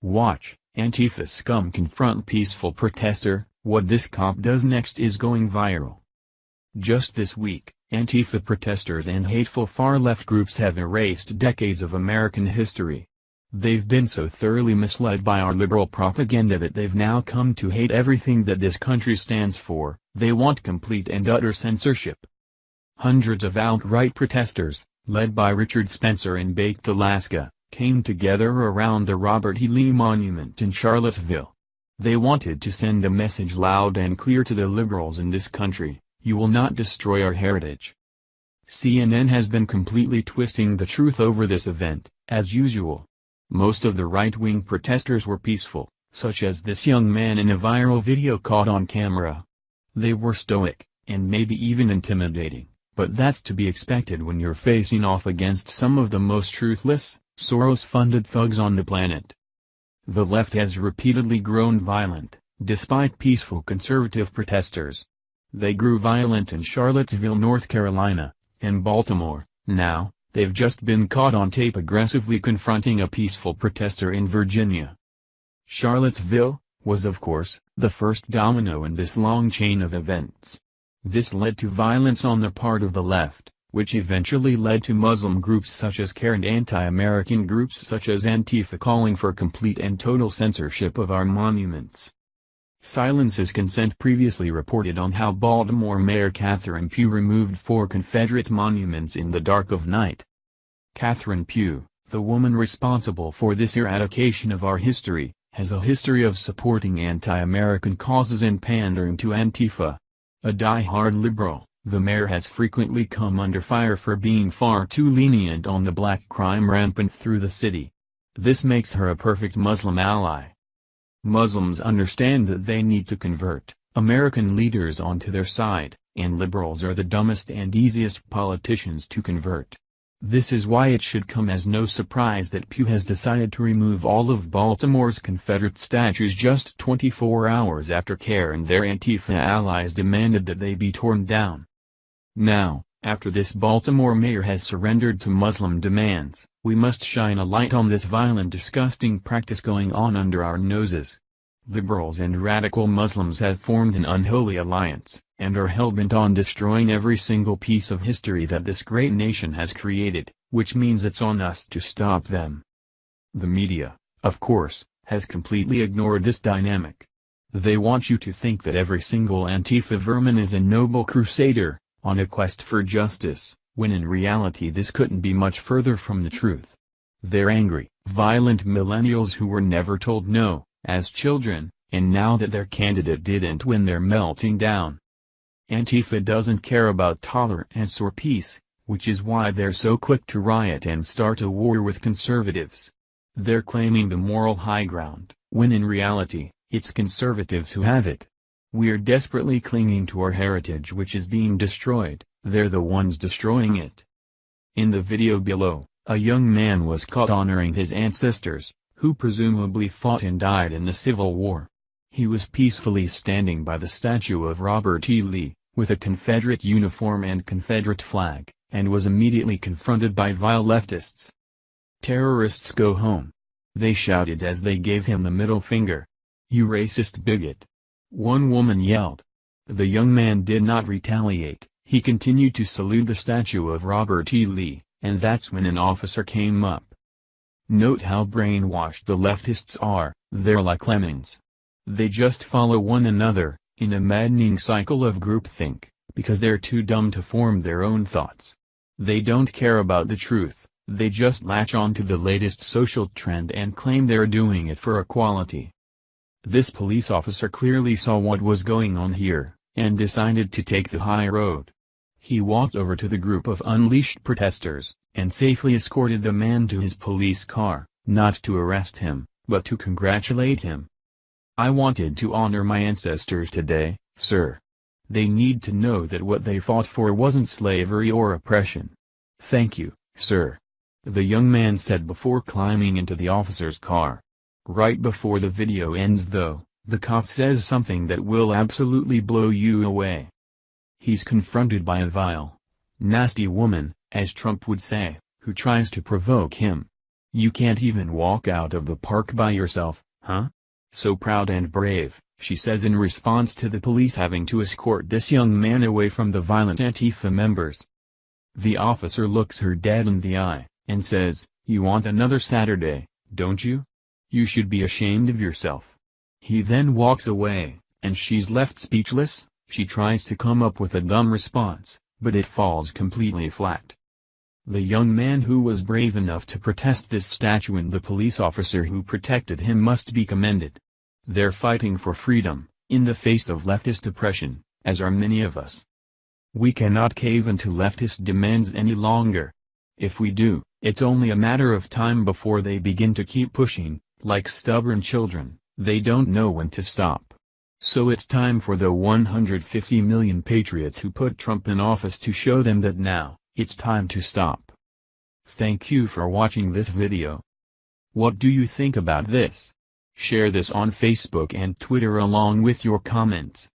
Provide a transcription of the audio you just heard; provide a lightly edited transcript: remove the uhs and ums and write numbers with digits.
Watch, Antifa scum confront peaceful protester. What this cop does next is going viral. Just this week, Antifa protesters and hateful far-left groups have erased decades of American history. They've been so thoroughly misled by our liberal propaganda that they've now come to hate everything that this country stands for. They want complete and utter censorship. Hundreds of outright protesters, led by Richard Spencer in Baked, Alaska, came together around the Robert E. Lee Monument in Charlottesville. They wanted to send a message loud and clear to the liberals in this country: you will not destroy our heritage. CNN has been completely twisting the truth over this event, as usual. Most of the right-wing protesters were peaceful, such as this young man in a viral video caught on camera. They were stoic, and maybe even intimidating, but that's to be expected when you're facing off against some of the most truthless, Soros-funded thugs on the planet. The left has repeatedly grown violent, despite peaceful conservative protesters. They grew violent in Charlottesville, North Carolina, and Baltimore. Now, they've just been caught on tape aggressively confronting a peaceful protester in Virginia. Charlottesville was, of course, the first domino in this long chain of events. This led to violence on the part of the left, which eventually led to Muslim groups such as CAIR and anti-American groups such as Antifa calling for complete and total censorship of our monuments. Silence is Consent previously reported on how Baltimore Mayor Catherine Pugh removed 4 Confederate monuments in the dark of night. Catherine Pugh, the woman responsible for this eradication of our history, has a history of supporting anti-American causes and pandering to Antifa. A die-hard liberal, the mayor has frequently come under fire for being far too lenient on the black crime rampant through the city. This makes her a perfect Muslim ally. Muslims understand that they need to convert American leaders onto their side, and liberals are the dumbest and easiest politicians to convert. This is why it should come as no surprise that Pugh has decided to remove all of Baltimore's Confederate statues just 24 hours after CAIR and their Antifa allies demanded that they be torn down. Now, after this Baltimore mayor has surrendered to Muslim demands, we must shine a light on this violent, disgusting practice going on under our noses. Liberals and radical Muslims have formed an unholy alliance, and are hell-bent on destroying every single piece of history that this great nation has created, which means it's on us to stop them. The media, of course, has completely ignored this dynamic. They want you to think that every single Antifa vermin is a noble crusader, on a quest for justice, when in reality this couldn't be much further from the truth. They're angry, violent millennials who were never told no, as children, and now that their candidate didn't win they're melting down. Antifa doesn't care about tolerance or peace, which is why they're so quick to riot and start a war with conservatives. They're claiming the moral high ground, when in reality, it's conservatives who have it. We're desperately clinging to our heritage which is being destroyed, they're the ones destroying it. In the video below, a young man was caught honoring his ancestors, who presumably fought and died in the Civil War. He was peacefully standing by the statue of Robert E. Lee, with a Confederate uniform and Confederate flag, and was immediately confronted by vile leftists. "Terrorists go home," they shouted as they gave him the middle finger. "You racist bigot," one woman yelled. The young man did not retaliate, he continued to salute the statue of Robert E. Lee, and that's when an officer came up. Note how brainwashed the leftists are, they're like lemmings. They just follow one another, in a maddening cycle of groupthink, because they're too dumb to form their own thoughts. They don't care about the truth, they just latch on to the latest social trend and claim they're doing it for equality. This police officer clearly saw what was going on here, and decided to take the high road. He walked over to the group of unleashed protesters, and safely escorted the man to his police car, not to arrest him, but to congratulate him. "I wanted to honor my ancestors today, sir. They need to know that what they fought for wasn't slavery or oppression. Thank you, sir," the young man said before climbing into the officer's car. Right before the video ends though, the cop says something that will absolutely blow you away. He's confronted by a vile, nasty woman, as Trump would say, who tries to provoke him. You can't even walk out of the park by yourself, huh? So proud and brave, she says in response to the police having to escort this young man away from the violent Antifa members. The officer looks her dead in the eye, and says, "You want another Saturday, don't you? You should be ashamed of yourself." He then walks away, and she's left speechless. She tries to come up with a dumb response, but it falls completely flat. The young man who was brave enough to protest this statue and the police officer who protected him must be commended. They're fighting for freedom, in the face of leftist oppression, as are many of us. We cannot cave into leftist demands any longer. If we do, it's only a matter of time before they begin to keep pushing, like stubborn children. They don't know when to stop. So it's time for the 150 million patriots who put Trump in office to show them that now, it's time to stop. Thank you for watching this video. What do you think about this? Share this on Facebook and Twitter along with your comments.